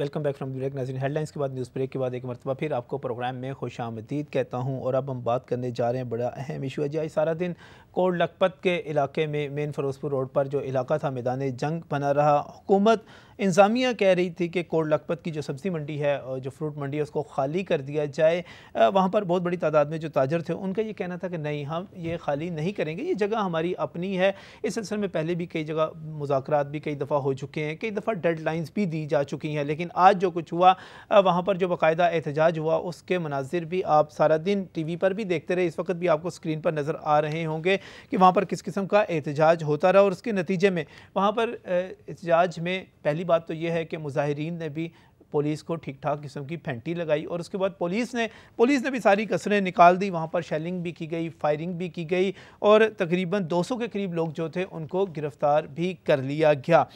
Welcome back from break. नाज़रीन, headlines के बाद न्यूज़ ब्रेक के बाद एक मरतबा फिर आपको प्रोग्राम में खुशामदीद कहता हूँ। और अब हम बात करने जा रहे हैं, बड़ा अहम इशू है। जी, सारा दिन कोट लखपत के इलाके में मेन फ़िरोज़पुर रोड पर जो इलाका था मैदान जंग बना रहा। हुकूमत इंतज़ामिया कह रही थी कि कोट लखपत की जो सब्ज़ी मंडी है और जो फ्रूट मंडी है उसको खाली कर दिया जाए। वहाँ पर बहुत बड़ी तादाद में जो ताजर थे उनका ये कहना था कि नहीं, हम ये खाली नहीं करेंगे, ये जगह हमारी अपनी है। इस सिलसिले में पहले भी कई जगह मुज़ाकरात भी कई दफ़ा हो चुके हैं, कई दफ़ा डेडलाइंस भी दी जा चुकी हैं। लेकिन आज जो कुछ हुआ, वहाँ पर जो बाकायदा एहतजाज हुआ, उसके मनाजिर भी आप सारा दिन टीवी पर भी देखते रहे। इस वक्त भी आपको स्क्रीन पर नज़र आ रहे होंगे कि वहाँ पर किस किस्म का एहतजाज होता रहा। और उसके नतीजे में वहाँ पर एहतजाज में पहली बात तो यह है कि मुजाहिरीन ने भी पुलिस को ठीक ठाक किस्म की फेंटी लगाई और उसके बाद पुलिस ने भी सारी कसरें निकाल दी। वहाँ पर शेलिंग भी की गई, फायरिंग भी की गई और तकरीबन 200 के करीब लोग जो थे उनको गिरफ़्तार भी कर लिया गया।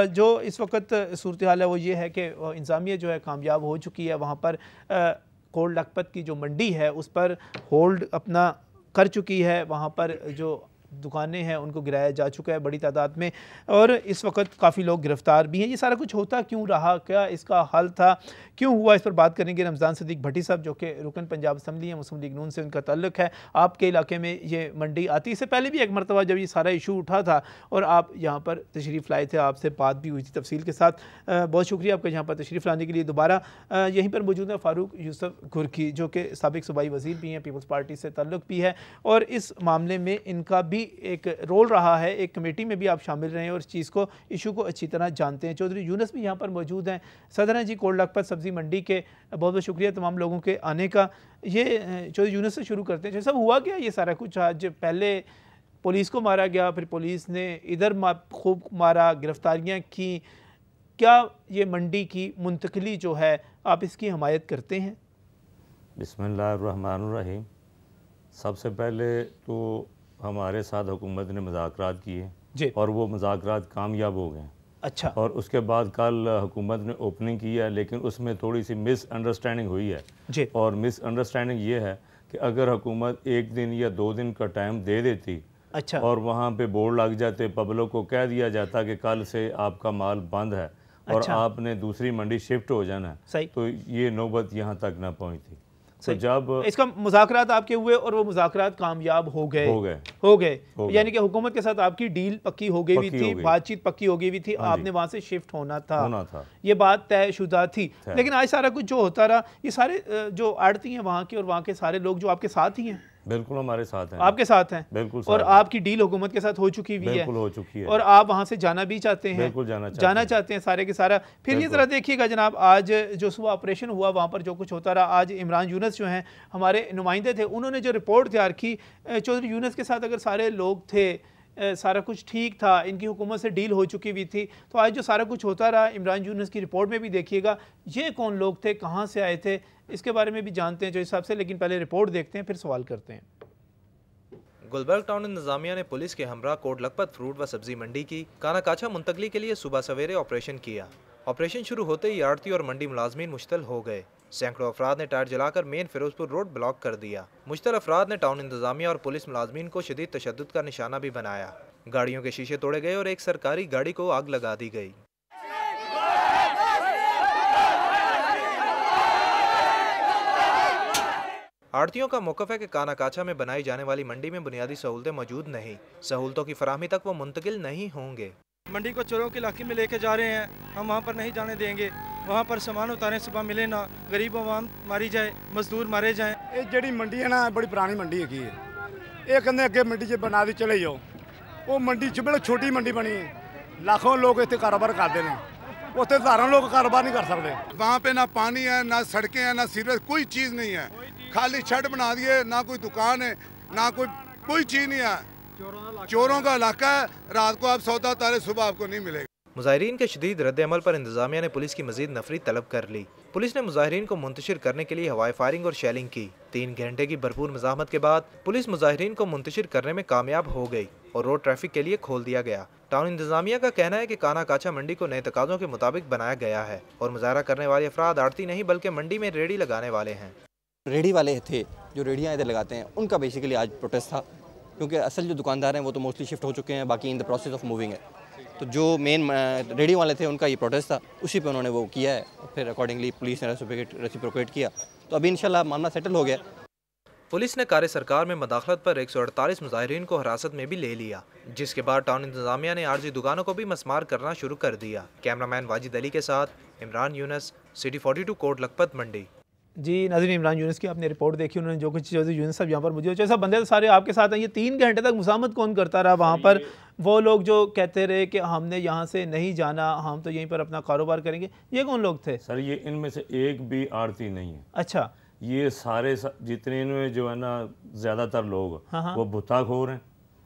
जो इस वक्त सूरत हाल है वो ये है कि इंतज़ामिया जो है कामयाब हो चुकी है। वहाँ पर कोट लखपत की जो मंडी है उस पर होल्ड अपना कर चुकी है। वहाँ पर जो दुकानें हैं उनको गिराया जा चुका है बड़ी तादाद में और इस वक्त काफ़ी लोग गिरफ़्तार भी हैं। ये सारा कुछ होता क्यों रहा, क्या इसका हल था, क्यों हुआ, इस पर बात करेंगे। रमज़ान सदीक भट्टी साहब जो कि रुकन पंजाब असम्बली है, मुस्लिम लीग नून से उनका ताल्लुक है, आपके इलाके में ये मंडी आती है। इससे पहले भी एक मरतबा जब ये सारा इशू उठा था और आप यहाँ पर तशरीफ़ लाए थे, आपसे बात भी हुई थी तफसील के साथ। बहुत शुक्रिया आपका यहाँ पर तशरीफ़ लाने के लिए। दोबारा यहीं पर मौजूद है फ़ारूक यूसुफ घुरकी जो कि साबिक़ सूबाई वज़ीर भी हैं, पीपल्स पार्टी से ताल्लुक भी है और इस मामले में इनका भी एक रोल रहा है। एक कमेटी में भी आप शामिल रहे हैं और इस चीज़ को, इशू को अच्छी तरह जानते हैं। चौधरी यूनुस भी यहाँ पर मौजूद हैं, सदर हैं जी कोट लखपत सब्ज़ी मंडी के। बहुत बहुत शुक्रिया तमाम लोगों के आने का। ये चौधरी यूनुस से शुरू करते हैं। सब हुआ क्या ये सारा कुछ? आज पहले पुलिस को मारा गया, फिर पुलिस ने इधर खूब मारा, गिरफ्तारियाँ की। क्या ये मंडी की मुंतकली जो है आप इसकी हमायत करते हैं? बिस्मिल्लाहिर्रहमानिर्रहीम। सबसे पहले तो हमारे साथ हुकूमत ने मुज़ाकरात किए और वो मुज़ाकरात कामयाब हो गए। अच्छा। और उसके बाद कल हुकूमत ने ओपनिंग की है, लेकिन उसमें थोड़ी सी मिसअंडरस्टैंडिंग हुई है जी। और मिसअंडरस्टैंडिंग ये है कि अगर हुकूमत 1 दिन या 2 दिन का टाइम दे देती, अच्छा, और वहाँ पे बोर्ड लग जाते, पब्लिक को कह दिया जाता कि कल से आपका माल बंद है और अच्छा, आपने दूसरी मंडी शिफ्ट हो जाना है, सही, तो ये नौबत यहाँ तक ना पहुँचती। तो जब इसका मुज़ाकरात आपके हुए और वो मुज़ाकरात कामयाब हो गए, यानी कि हुकूमत के साथ आपकी डील पक्की हो गई हुई थी, बातचीत पक्की हो गई हुई थी, आपने वहाँ से शिफ्ट होना था, ये बात तयशुदा थी। लेकिन आज सारा कुछ जो होता रहा, ये सारे जो आड़ती हैं वहाँ के और वहाँ के सारे लोग जो आपके साथ ही हैं, बिल्कुल हमारे साथ हैं, आपके साथ हैं, बिल्कुल, और आपकी डील हुकूमत के साथ हो चुकी हुई है, बिल्कुल हो चुकी है, और आप वहाँ से जाना भी चाहते हैं, बिल्कुल जाना चाहते हैं सारे के सारा। फिर ये ज़रा देखिएगा जनाब, आज जो सुबह ऑपरेशन हुआ वहाँ पर जो कुछ होता रहा, आज इमरान यूनुस जो हैं हमारे नुमाइंदे थे, उन्होंने जो रिपोर्ट तैयार की, चौधरी यूनुस के साथ अगर सारे लोग थे, सारा कुछ ठीक था, इनकी हुकूमत से डील हो चुकी हुई थी, तो आज जो सारा कुछ होता रहा, इमरान यूनुस की रिपोर्ट में भी देखिएगा ये कौन लोग थे, कहाँ से आए थे, इसके बारे में भी जानते हैं जो हिसाब से। लेकिन पहले रिपोर्ट देखते हैं, फिर सवाल करते हैं। गुलबर्ग टाउन इंतजामिया ने पुलिस के हमरा कोट लखपत फ्रूट व सब्जी मंडी की कानाकाछा मुंतकली के लिए सुबह सवेरे ऑपरेशन किया। ऑपरेशन शुरू होते ही आड़ती और मंडी मुलाजमीन मुश्तल हो गए। सैकड़ों अफराद ने टायर जलाकर मेन फिरोजपुर रोड ब्लॉक कर दिया। मुश्तल अफराद ने टाउन इंतजामिया और पुलिस मुलाजमीन को शदीद तशद्दुद का निशाना भी बनाया। गाड़ियों के शीशे तोड़े गए और एक सरकारी गाड़ी को आग लगा दी गई। आड़तियों का मौक़िफ़ है कि कानाकाछा में बनाई जाने वाली मंडी में बुनियादी सहूलतें मौजूद नहीं, सहूलतों की फराहमी तक वो मुंतकिल नहीं होंगे। मंडी को चोरों के इलाके में लेके जा रहे हैं, हम वहाँ पर नहीं जाने देंगे। वहाँ पर सामान उतारें, सुबह मिले ना, गरीब आवाम मारी जाए, मजदूर मारे जाएँ। ये जड़ी मंडी है ना, बड़ी पुरानी मंडी है, ये कहते अगे मंडी च बना दी चले जाओ, वो मंडी च बड़ी छोटी मंडी बनी है, लाखों लोग इतने कारोबार करते हैं, उत्थे हज़ारों लोग कारोबार नहीं कर सकते। वहाँ पे ना पानी है, ना सड़कें हैं, ना सीवरेज, कोई चीज़ नहीं है, खाली छत बना दिए, ना कोई दुकान है, ना कोई चीज़ नहीं है, चोरों का इलाका है। रात को आप सौदा उतारे, सुबह आपको नहीं मिलेगा। मुजाहिरीन के शदीद रद्द-ए-अमल पर इंतजामिया ने पुलिस की मजीद नफरी तलब कर ली। पुलिस ने मुजाहिरीन को मुंतशिर करने के लिए हवाई फायरिंग और शेलिंग की। 3 घंटे की भरपूर मज़ाहमत के बाद पुलिस मुजाहिरीन को मुंतशिर करने में कामयाब हो गई और रोड ट्रैफिक के लिए खोल दिया गया। टाउन इंतजामिया का कहना है कि कानाकाछा मंडी को नए तकाज़ों के मुताबिक बनाया गया है और मुजाहरा करने वाले अफराद आड़ती नहीं बल्कि मंडी में रेडी लगाने वाले हैं। रेडी वाले थे जो रेडियाँ इधर लगाते हैं, उनका बेसिकली आज प्रोटेस्ट था, क्योंकि असल जो दुकानदार हैं वो तो मोस्टली शिफ्ट हो चुके हैं, बाकी in the process of moving है। तो जो मेन रेडी वाले थे उनका ये प्रोटेस्ट था, उसी पे उन्होंने वो किया है। फिर अकॉर्डिंगली पुलिस ने रेसिप्रोकेट किया, तो अभी इंशाल्लाह मामला सेटल हो गया। पुलिस ने कार्य सरकार में मदाखलत पर 148 मुजाहिरीन को हिरासत में भी ले लिया, जिसके बाद टाउन इंतजामिया ने आर्जी दुकानों को भी मसमार करना शुरू कर दिया। कैमरामैन वाजिद अली के साथ इमरान यूनुस, सिटी 42 कोट लखपत मंडी। जी नाज़रीन, इमरान यूनुस की आपने रिपोर्ट देखी, उन्होंने जो कुछ चीज़ें यूनुस साहब यहाँ पर मुझे जैसा बंदे तो सारे आपके साथ हैं, ये 3 घंटे तक मुसामत कौन करता रहा वहाँ पर? वो लोग जो कहते रहे कि हमने यहाँ से नहीं जाना, हम तो यहीं पर अपना कारोबार करेंगे, ये कौन लोग थे? सर ये इनमें से एक भी आड़ती नहीं है। अच्छा, ये सारे जितने इनमें जो है ना ज़्यादातर लोग वो भुत्ताखोर हैं।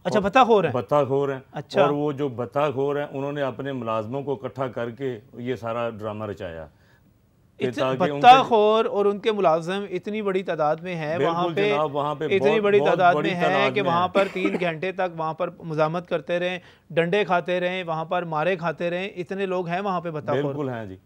अच्छा, भत्ताखोर हैं? भत्ताखोर हैं। अच्छा। और वो जो भत्ताखोर हैं उन्होंने अपने मुलाजमों को इकट्ठा करके ये सारा ड्रामा रचाया। भत्ताखोर और उनके मुलाजिम इतनी बड़ी तादाद में है वहाँ पे इतनी बड़ी तादाद में है कि वहाँ पर 3 घंटे तक वहाँ पर मुजामत करते रहें, डंडे खाते रहें, वहाँ पर मारे खाते रहें, इतने लोग हैं वहाँ पे भत्ताखोर। बिल्कुल हैं जी।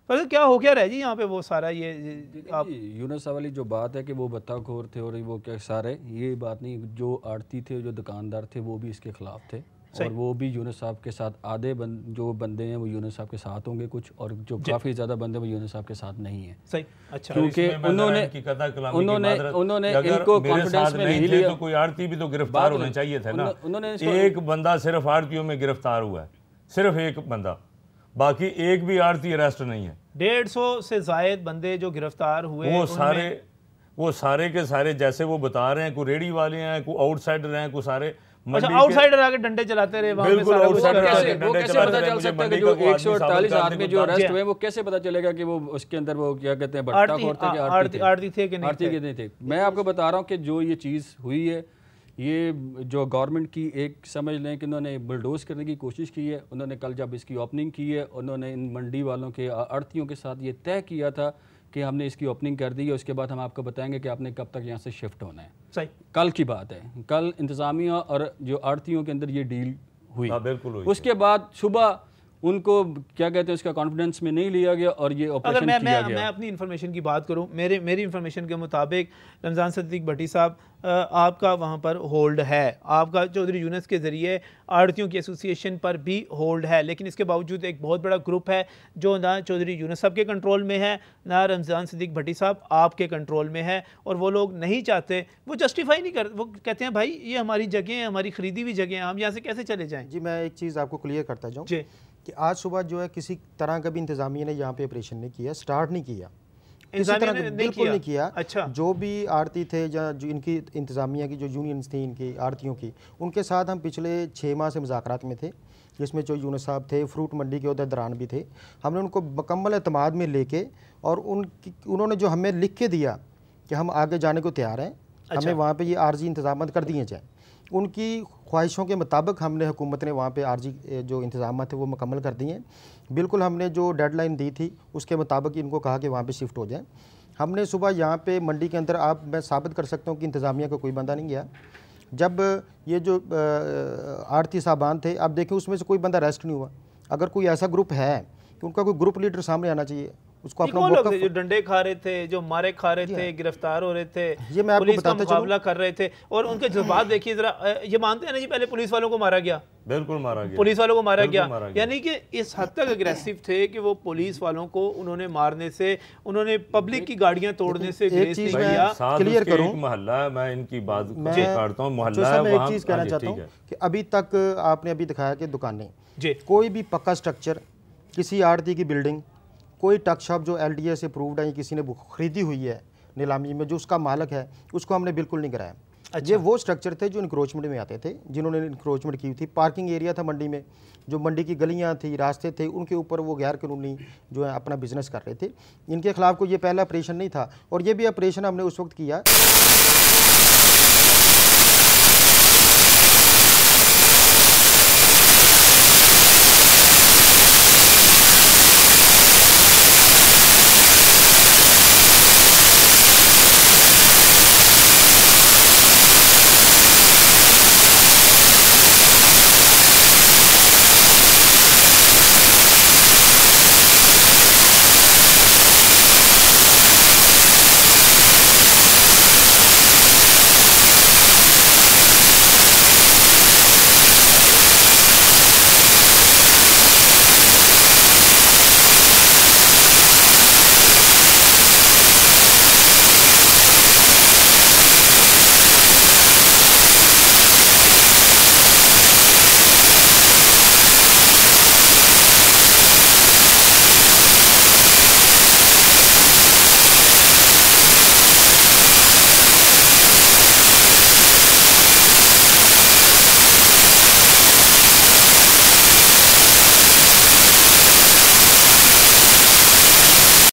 पर क्या हो क्या रहा है जी यहाँ पे? वो सारा ये आप यूनुस वाली जो बात है कि वो भत्ताखोर थे और वो क्या सारे, ये बात नहीं। जो आड़ती थे, जो दुकानदार थे, वो भी इसके खिलाफ थे और वो भी यूनुस साहब के साथ आधे जो बंदे हैं वो यूनुस साहब के साथ होंगे कुछ, और जो काफ़ी ज़्यादा बंदे वो यूनुस साहब के साथ नहीं है। सही। अच्छा, क्योंकि उन्होंने इनको कॉन्फिडेंस में नहीं लिया। तो कोई आड़ती भी तो गिरफ्तार होना चाहिए था ना। उन्होंने एक बंदा सिर्फ आड़तियों में गिरफ्तार हुआ है, सिर्फ एक बंदा, बाकी एक भी आड़ती अरेस्ट नहीं है। 150 से जायद बंदे जो गिरफ्तार हुए, वो सारे के सारे जैसे वो बता रहे हैं, कोई रेडी वाले हैं, कोई आउटसाइडर हैं, कोई सारे आउटसाइडर आके डंडे चलाते रहे वहाँ पे सारा कुछ। वो कैसे पता चल सकता है कि जो 148 आदमी जो अरेस्ट हुए वो कैसे पता चलेगा कि वो उसके अंदर वो क्या कहते हैं भट्टाखोर थे कि आड़ती थे कि नहीं थे? मैं आपको बता रहा हूँ कि जो ये चीज़ हुई है, ये जो गवर्नमेंट की एक समझ लें कि उन्होंने बुलडोज करने की कोशिश की है। उन्होंने कल जब इसकी ओपनिंग की है, उन्होंने इन मंडी वालों के आड़तियों के साथ ये तय किया था कि हमने इसकी ओपनिंग कर दी है, उसके बाद हम आपको बताएंगे कि आपने कब तक यहाँ से शिफ्ट होना है। सही। कल की बात है, कल इंतज़ामिया और जो आड़तियों के अंदर ये डील हुई। बिल्कुल हुई। उसके बाद सुबह उनको क्या कहते हैं उसका कॉन्फिडेंस में नहीं लिया गया और ये ऑपरेशन किया गया। मैं अपनी इन्फॉर्मेशन की बात करूं, मेरी इन्फॉर्मेशन के मुताबिक रमज़ान सिद्दीक भट्टी साहब, आपका वहां पर होल्ड है, आपका चौधरी यूनुस के ज़रिए आड़तियों की एसोसिएशन पर भी होल्ड है, लेकिन इसके बावजूद एक बहुत बड़ा ग्रुप है जो ना चौधरी यूनुस साहब के कंट्रोल में है, ना रमज़ान सिद्दीक भट्टी साहब आपके कंट्रोल में है, और वो लोग नहीं चाहते, वो जस्टिफाई नहीं कर, वो कहते हैं भाई ये हमारी जगह है, हमारी खरीदी हुई जगह है, हम यहाँ से कैसे चले जाएँ। जी मैं एक चीज़ आपको क्लियर करता जाऊँ जी कि आज सुबह जो है किसी तरह का भी इंतज़ामिया ने यहाँ पे ऑपरेशन नहीं किया, स्टार्ट नहीं किया, किसी तरह का बिल्कुल नहीं किया। अच्छा। जो भी आड़ती थे या जो इनकी इंतज़ामिया की जो यूनियंस थी इनकी आड़तियों की, उनके साथ हम पिछले 6 माह से मुज़ाकरात में थे, जिसमें जो यूनुस साहब थे, फ्रूट मंडी के उहदेदारान भी थे। हमने उनको मुकम्मल एतमाद में लेके और उन्होंने जो हमें लिख के दिया कि हम आगे जाने को तैयार हैं, हमें वहाँ पर ये आर्जी इंतज़ाम कर दिए जाएँ, उनकी ख्वाहिशों के मुताबिक हमने हुकूमत ने वहाँ पे आर्जी जो इंतज़ाम थे वो मुकम्मल कर दिए हैं। बिल्कुल हमने जो डेडलाइन दी थी उसके मुताबिक इनको कहा कि वहाँ पे शिफ्ट हो जाएं। हमने सुबह यहाँ पे मंडी के अंदर मैं साबित कर सकता हूँ कि इंतज़ामिया का कोई बंदा नहीं गया। जब ये जो आड़ती साहबान थे, आप देखें उसमें से कोई बंदा अरेस्ट नहीं हुआ। अगर कोई ऐसा ग्रुप है तो उनका कोई ग्रुप लीडर सामने आना चाहिए, उसको अपना लोग थे जो डंडे खा रहे थे, जो मारे खा रहे थे, गिरफ्तार हो रहे थे, ये मैं आपको बताता मुकाबला कर रहे थे, और उनके जज्बात देखिए जरा। ये मानते हैं ना जी पहले पुलिस वालों को मारा गया, बिल्कुल मारा गया, पुलिस वालों को मारा गया, यानी कि इस हद तक अग्रेसिव थे कि वो पुलिस वालों को उन्होंने मारने से, उन्होंने पब्लिक की गाड़ियां तोड़ने से क्लियर करूं। मोहल्ला, मैं इनकी बात काटता हूं, मोहल्ला मैं एक चीज कहना चाहता हूं कि अभी तक आपने अभी दिखाया कि दुकानें, कोई भी पक्का स्ट्रक्चर, किसी आड़ती की बिल्डिंग, कोई टक शॉप जो LDA से अप्रूव्ड है, किसी ने खरीदी हुई है नीलामी में, जो उसका मालिक है उसको हमने बिल्कुल नहीं कराया। अच्छा। ये वो स्ट्रक्चर थे जो इंक्रोचमेंट में आते थे, जिन्होंने इंक्रोचमेंट की थी। पार्किंग एरिया था मंडी में, जो मंडी की गलियां थी, रास्ते थे, उनके ऊपर वो गैर कानूनी जो है अपना बिजनेस कर रहे थे। इनके खिलाफ कोई ये पहला ऑपरेशन नहीं था, और ये भी ऑपरेशन हमने उस वक्त किया।